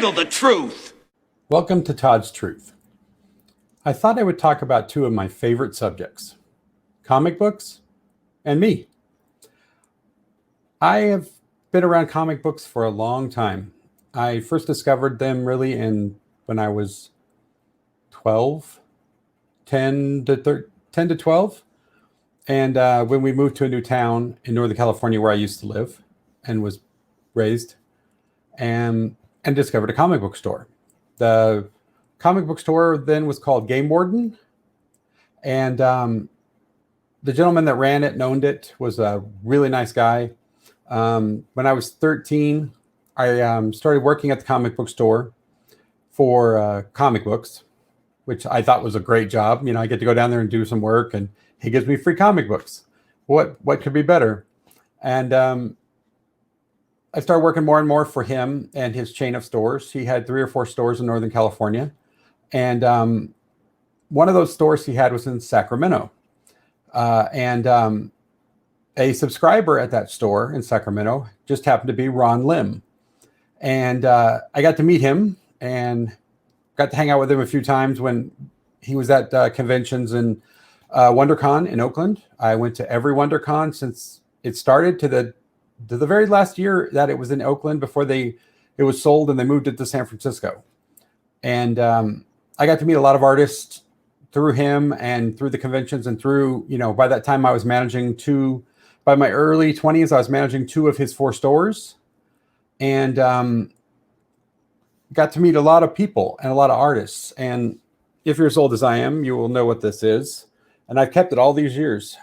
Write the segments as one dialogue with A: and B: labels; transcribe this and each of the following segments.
A: handle the truth.
B: Welcome to Todd's Truth. I thought I would talk about two of my favorite subjects, comic books and me. I have been around comic books for a long time. I first discovered them really when I was 12, 10 to 12. And when we moved to a new town in Northern California where I used to live and was raised, and discovered a comic book store. The comic book store then was called Game Warden. And the gentleman that ran it and owned it was a really nice guy. When I was 13, I started working at the comic book store for comic books, which I thought was a great job. You know, I get to go down there and do some work, and he gives me free comic books. What could be better? And I started working more and more for him and his chain of stores. He had 3 or 4 stores in Northern California. And one of those stores he had was in Sacramento. A subscriber at that store in Sacramento just happened to be Ron Lim. And I got to meet him and got to hang out with him a few times when he was at conventions in WonderCon in Oakland. I went to every WonderCon since it started to the very last year that it was in Oakland before it was sold and they moved it to San Francisco. And I got to meet a lot of artists through him and through the conventions and through, by that time I was managing by my early 20s, I was managing 2 of his 4 stores, and got to meet a lot of people and a lot of artists. And if you're as old as I am, you will know what this is. And I've kept it all these years.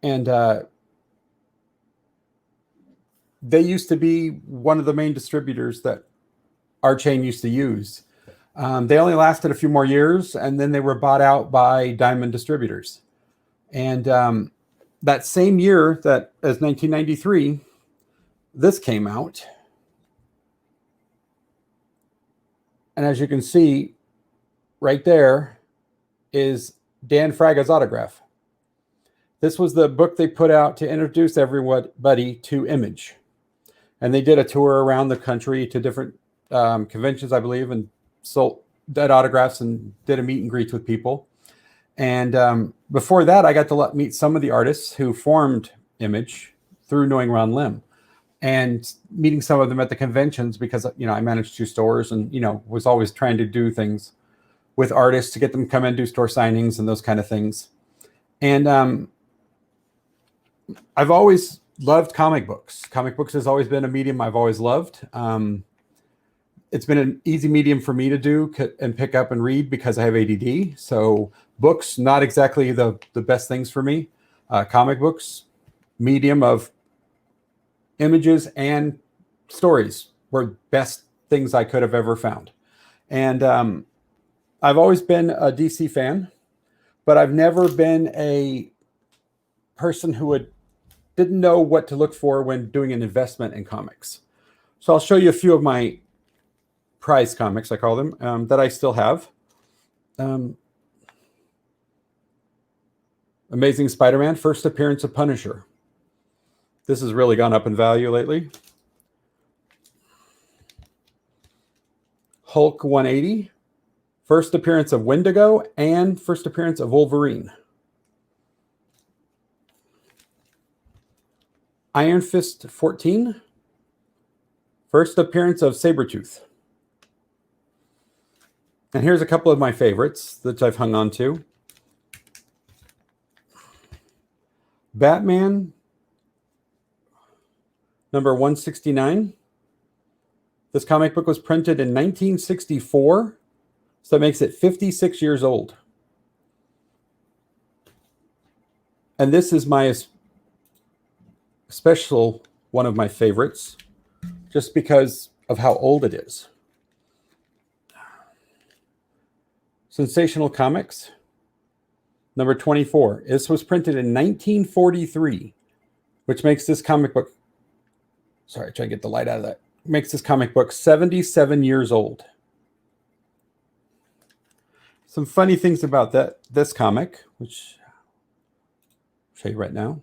B: And they used to be one of the main distributors that our chain used to use. They only lasted a few more years, and then they were bought out by Diamond Distributors. And that same year as 1993, this came out. And as you can see, right there is Dan Fraga's autograph. This was the book they put out to introduce everybody to Image. And they did a tour around the country to different conventions, I believe, and sold that autographs and did a meet and greet with people. And before that, I got to meet some of the artists who formed Image through knowing Ron Lim and meeting some of them at the conventions because, I managed 2 stores and, was always trying to do things with artists to get them to come and do store signings and those kind of things. And I've always loved comic books. Comic books has always been a medium I've always loved. It's been an easy medium for me to do and pick up and read because I have ADD. So books, not exactly the best things for me. Comic books, medium of images and stories were best things I could have ever found. And I've always been a DC fan, but I've never been a person who didn't know what to look for when doing an investment in comics. So I'll show you a few of my prize comics, I call them, that I still have. Amazing Spider-Man, first appearance of Punisher. This has really gone up in value lately. Hulk 180, first appearance of Wendigo and first appearance of Wolverine. Iron Fist 14, first appearance of Sabretooth. And here's a couple of my favorites that I've hung on to. Batman, number 169. This comic book was printed in 1964, so that makes it 56 years old. And this is my special one of my favorites, just because of how old it is. Sensational Comics, number 24. This was printed in 1943, which makes this comic book, sorry, try to get the light out of that, makes this comic book 77 years old. Some funny things about this comic, which I'll show you right now,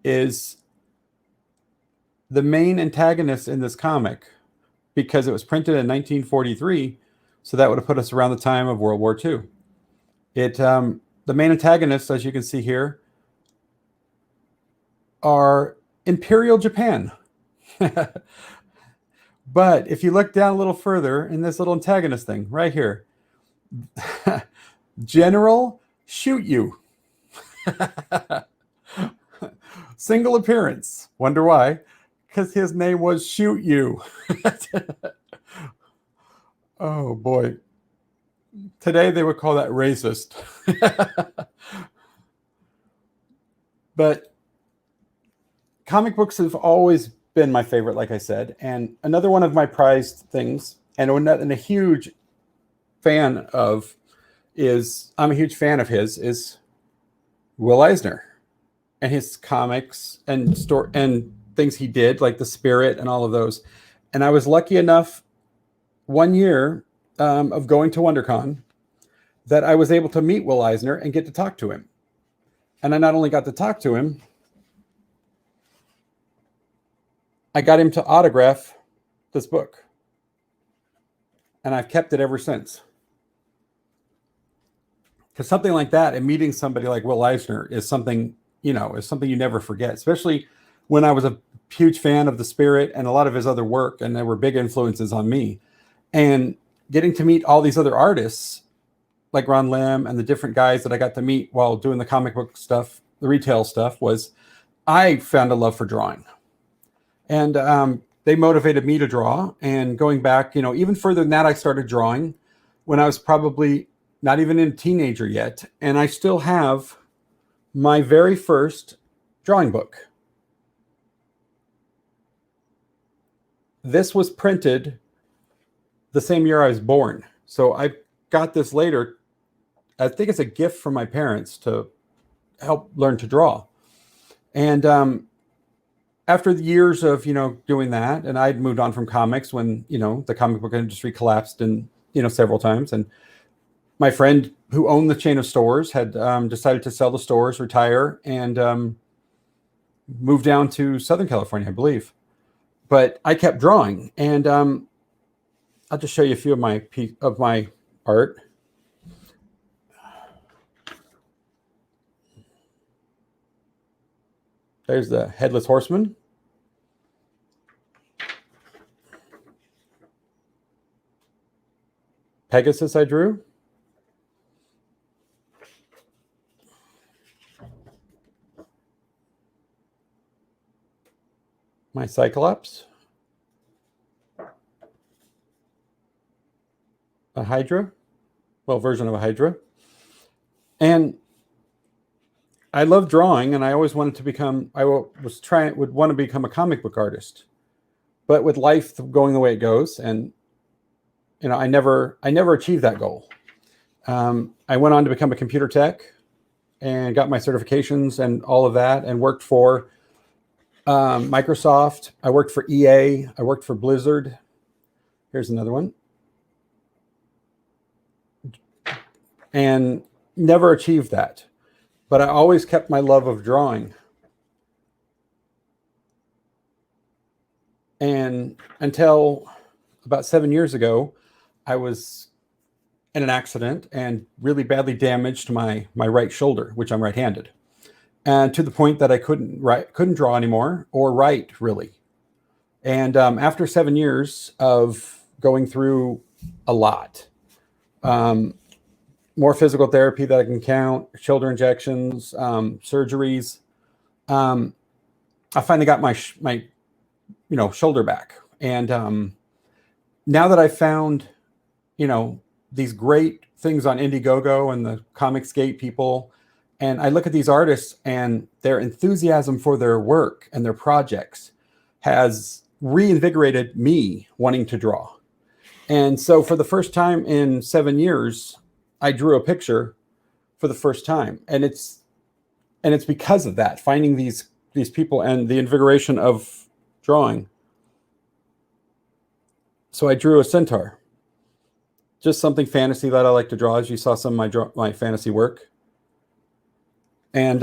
B: is the main antagonist in this comic because it was printed in 1943. So that would have put us around the time of World War II. The main antagonists, as you can see here, are Imperial Japan. But if you look down a little further in this little antagonist thing right here, General Shoot You. Single appearance. Wonder why? Because his name was Shoot You. Oh boy. Today they would call that racist. But comic books have always been my favorite, like I said. And another one of my prized things, and a huge fan of, I'm a huge fan of his, is Will Eisner and his comics and things he did, like The Spirit and all of those. And I was lucky enough one year of going to WonderCon that I was able to meet Will Eisner and get to talk to him. And I not only got to talk to him, I got him to autograph this book. And I've kept it ever since. Because something like that, and meeting somebody like Will Eisner is something you never forget, especially when I was a huge fan of The Spirit and a lot of his other work, and there were big influences on me. And getting to meet all these other artists like Ron Lim and the different guys that I got to meet while doing the comic book stuff, the retail stuff, I found a love for drawing. And they motivated me to draw. And going back, even further than that, I started drawing when I was probably not even a teenager yet. And I still have my very first drawing book. This was printed the same year I was born. So I got this later. I think it's a gift from my parents to help learn to draw. And after the years of, doing that, and I'd moved on from comics when, the comic book industry collapsed several times. And my friend who owned the chain of stores had decided to sell the stores, retire, and move down to Southern California, I believe. But I kept drawing, and I'll just show you a few of my art. There's the Headless Horseman. Pegasus I drew. My Cyclops. A Hydra. Well, version of a Hydra. And I love drawing, and I always wanted to become, would want to become a comic book artist. But with life going the way it goes, and I never achieved that goal. I went on to become a computer tech and got my certifications and all of that, and worked for Microsoft. I worked for EA. I worked for Blizzard. Here's another one. And never achieved that. But I always kept my love of drawing. And until about 7 years ago, I was in an accident and really badly damaged my right shoulder, which I'm right-handed. And to the point that I couldn't draw anymore or write, really. And after 7 years of going through a lot, more physical therapy that I can count, shoulder injections, surgeries, I finally got my shoulder back. And now that I found, these great things on Indiegogo and the Comicsgate people, and I look at these artists and their enthusiasm for their work and their projects has reinvigorated me wanting to draw. And so for the first time in 7 years, I drew a picture for the first time. And it's because of that, finding these people and the invigoration of drawing. So I drew a centaur. Just something fantasy that I like to draw, as you saw some of my fantasy work. And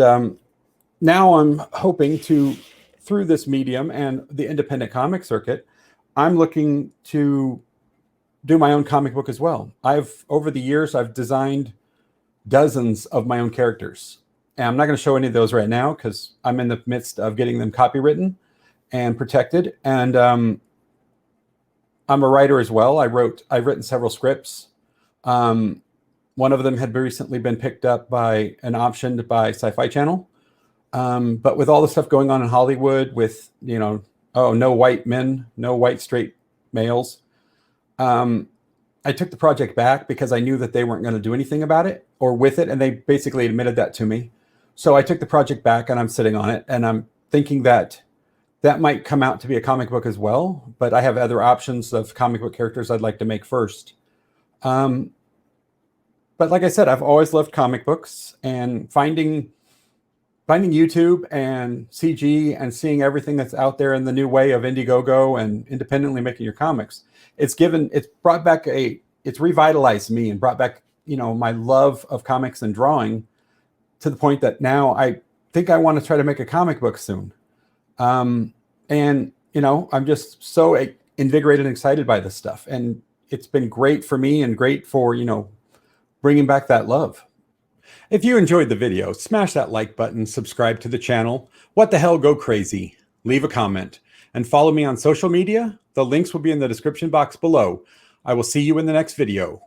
B: now I'm hoping to, through this medium and the independent comic circuit, I'm looking to do my own comic book as well. Over the years, I've designed dozens of my own characters. And I'm not going to show any of those right now because I'm in the midst of getting them copywritten and protected. And I'm a writer as well. I've written several scripts. One of them had recently been picked up by an optioned by Sci-Fi Channel. But with all the stuff going on in Hollywood with, no white men, no white straight males, I took the project back because I knew that they weren't going to do anything about it or with it. And they basically admitted that to me. So I took the project back and I'm sitting on it. And I'm thinking that might come out to be a comic book as well. But I have other options of comic book characters I'd like to make first. But like I said, I've always loved comic books, and finding YouTube and CG and seeing everything that's out there in the new way of Indiegogo and independently making your comics. It's revitalized me and brought back, my love of comics and drawing to the point that now I think I want to try to make a comic book soon. And, I'm just so invigorated and excited by this stuff. And it's been great for me and great for, bringing back that love. If you enjoyed the video, smash that like button, subscribe to the channel. What the hell, go crazy. Leave a comment and follow me on social media. The links will be in the description box below. I will see you in the next video.